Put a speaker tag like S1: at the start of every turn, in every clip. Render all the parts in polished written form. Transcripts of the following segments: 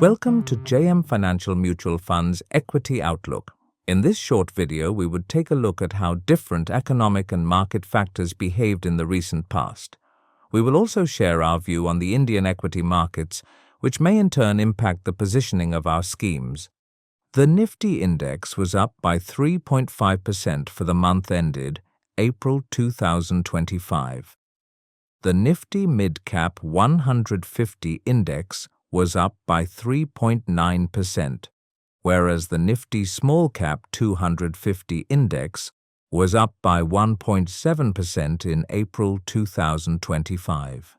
S1: Welcome to JM Financial Mutual Fund's Equity Outlook. In this short video, we would take a look at how different economic and market factors behaved in the recent past. We will also share our view on the Indian equity markets, which may in turn impact the positioning of our schemes. The Nifty index was up by 3.5% for the month ended April 2025. The Nifty Mid-Cap 150 index was up by 3.9%, whereas the Nifty Small Cap 250 index was up by 1.7% in April 2025.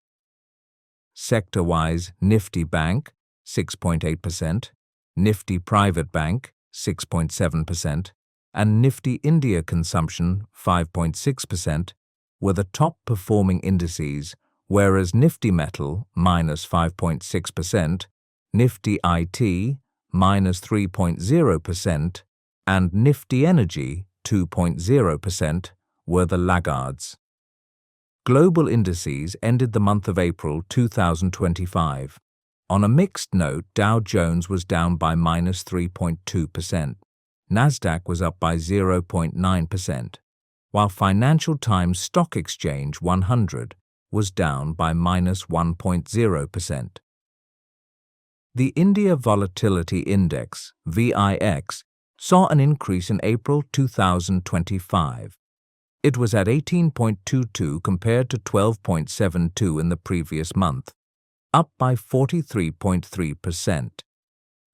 S1: Sector-wise, Nifty Bank 6.8%, Nifty Private Bank 6.7%, and Nifty India Consumption 5.6% were the top-performing indices, whereas Nifty Metal minus 5.6%, Nifty IT minus 3.0%, and Nifty Energy 2.0% were the laggards. Global indices ended the month of April 2025. On a mixed note, Dow Jones was down by minus 3.2%. Nasdaq was up by 0.9%, while Financial Times Stock Exchange 100 was down by minus 1.0%. The India Volatility Index, VIX, saw an increase in April 2025. It was at 18.22 compared to 12.72 in the previous month, up by 43.3%.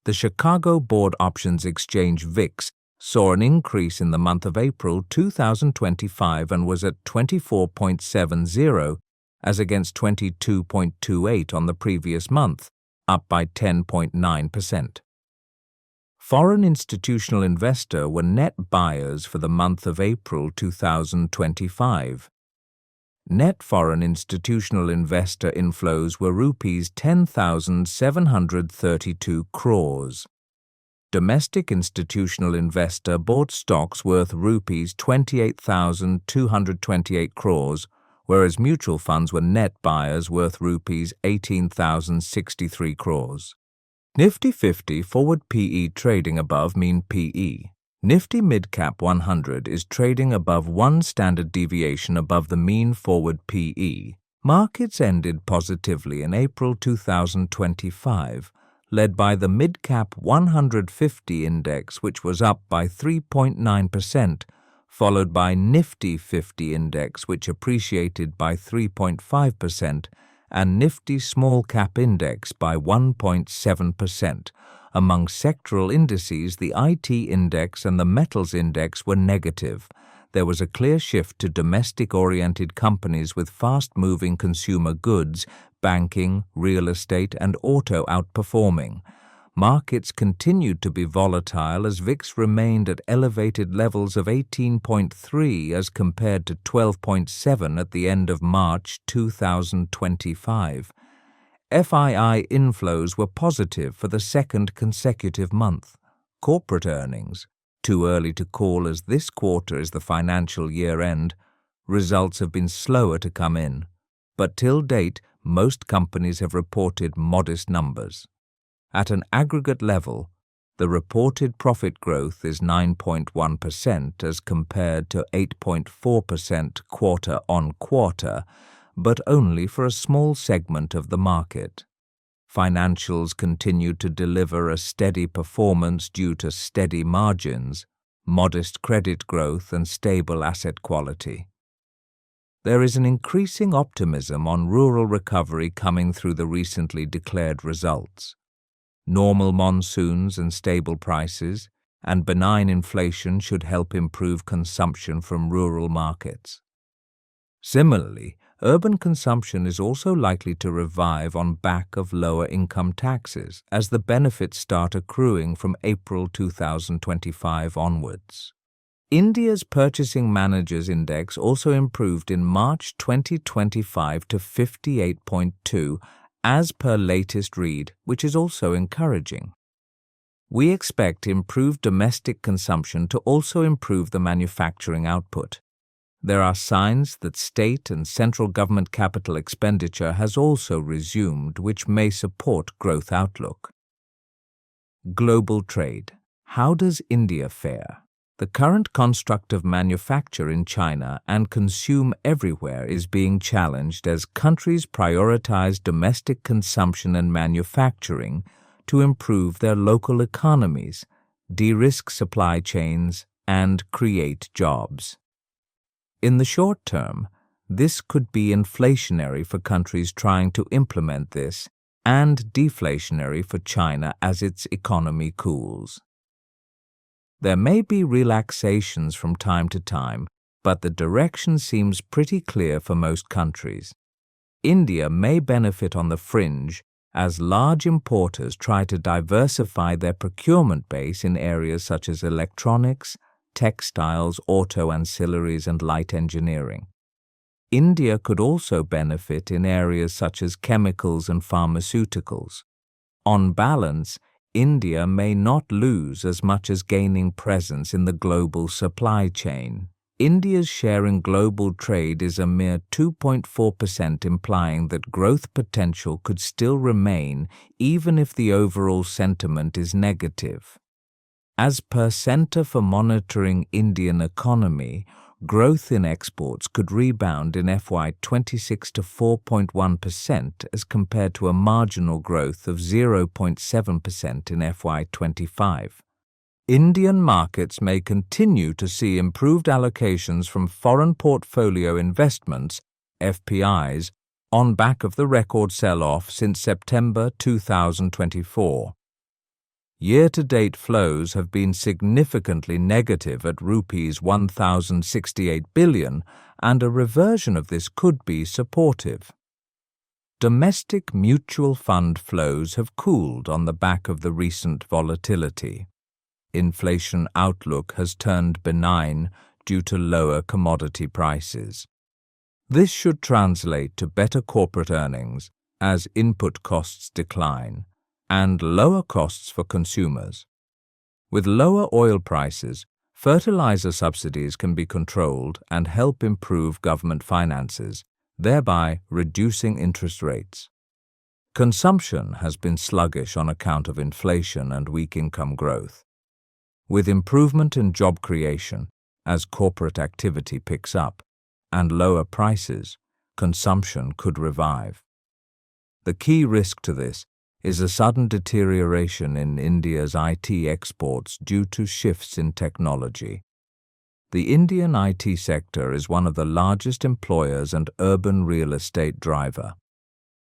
S1: The Chicago Board Options Exchange VIX saw an increase in the month of April 2025 and was at 24.70 as against 22.28 on the previous month, up by 10.9%. Foreign institutional investor were net buyers for the month of April 2025. Net foreign institutional investor inflows were Rs 10,732 crores. Domestic institutional investor bought stocks worth Rs 28,228 crores, whereas mutual funds were net buyers worth Rs 18,063 crores. Nifty 50 forward PE trading above mean PE. Nifty Mid-Cap 100 is trading above one standard deviation above the mean forward PE. Markets ended positively in April 2025, led by the Mid-Cap 150 index, which was up by 3.9%, followed by Nifty 50 index, which appreciated by 3.5%, and Nifty Small Cap index by 1.7%. Among sectoral indices, the IT index and the metals index were negative. There was a clear shift to domestic-oriented companies with fast-moving consumer goods, banking, real estate, and auto outperforming. Markets continued to be volatile as VIX remained at elevated levels of 18.3 as compared to 12.7 at the end of March 2025. FII inflows were positive for the second consecutive month. Corporate earnings, too early to call as this quarter is the financial year-end, results have been slower to come in, but till date most companies have reported modest numbers. At an aggregate level, the reported profit growth is 9.1% as compared to 8.4% quarter-on-quarter, but only for a small segment of the market. Financials continued to deliver a steady performance due to steady margins, modest credit growth, and stable asset quality. There is an increasing optimism on rural recovery coming through the recently declared results. Normal monsoons and stable prices and benign inflation should help improve consumption from rural markets. Similarly, urban consumption is also likely to revive on back of lower income taxes as the benefits start accruing from April 2025 onwards. India's Purchasing Managers Index also improved in March 2025 to 58.2 as per latest read, which is also encouraging. We expect improved domestic consumption to also improve the manufacturing output. There are signs that state and central government capital expenditure has also resumed, which may support growth outlook. Global trade. How does India fare? The current construct of manufacture in China and consume everywhere is being challenged as countries prioritize domestic consumption and manufacturing to improve their local economies, de-risk supply chains, and create jobs. In the short term, this could be inflationary for countries trying to implement this and deflationary for China as its economy cools. There may be relaxations from time to time, but the direction seems pretty clear for most countries. India may benefit on the fringe as large importers try to diversify their procurement base in areas such as electronics, textiles, auto ancillaries, and light engineering. India could also benefit in areas such as chemicals and pharmaceuticals. On balance, India may not lose as much as gaining presence in the global supply chain. India's share in global trade is a mere 2.4%, implying that growth potential could still remain even if the overall sentiment is negative. As per Centre for Monitoring Indian Economy, growth in exports could rebound in FY26 to 4.1% as compared to a marginal growth of 0.7% in FY25. Indian markets may continue to see improved allocations from foreign portfolio investments, FPIs, on back of the record sell-off since September 2024. Year-to-date flows have been significantly negative at rupees 1,068 billion, and a reversion of this could be supportive. Domestic mutual fund flows have cooled on the back of the recent volatility. Inflation outlook has turned benign due to lower commodity prices. This should translate to better corporate earnings as input costs decline, and lower costs for consumers. With lower oil prices, fertilizer subsidies can be controlled and help improve government finances, thereby reducing interest rates. Consumption has been sluggish on account of inflation and weak income growth. With improvement in job creation as corporate activity picks up and lower prices, consumption could revive. The key risk to this is a sudden deterioration in India's IT exports due to shifts in technology. The Indian IT sector is one of the largest employers and urban real estate driver.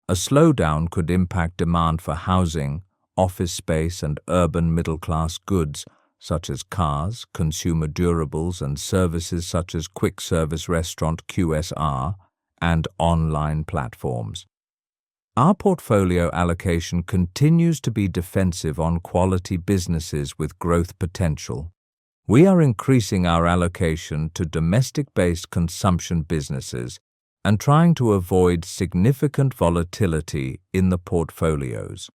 S1: A slowdown could impact demand for housing, office space, and urban middle-class goods such as cars, consumer durables, and services such as quick service restaurant QSR and online platforms. Our portfolio allocation continues to be defensive on quality businesses with growth potential. We are increasing our allocation to domestic-based consumption businesses and trying to avoid significant volatility in the portfolios.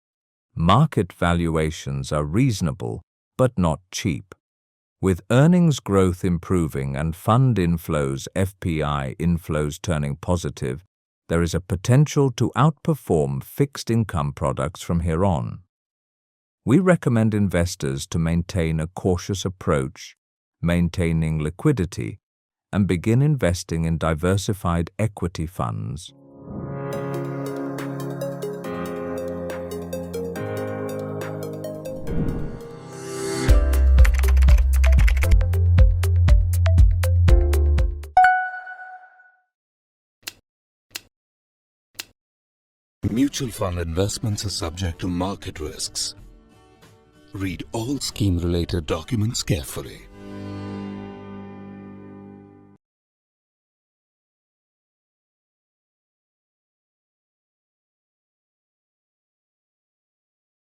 S1: Market valuations are reasonable but not cheap. With earnings growth improving and fund inflows, FPI inflows turning positive, there is a potential to outperform fixed income products from here on. We recommend investors to maintain a cautious approach, maintaining liquidity, and begin investing in diversified equity funds.
S2: Mutual fund investments are subject to market risks. Read all scheme-related documents carefully.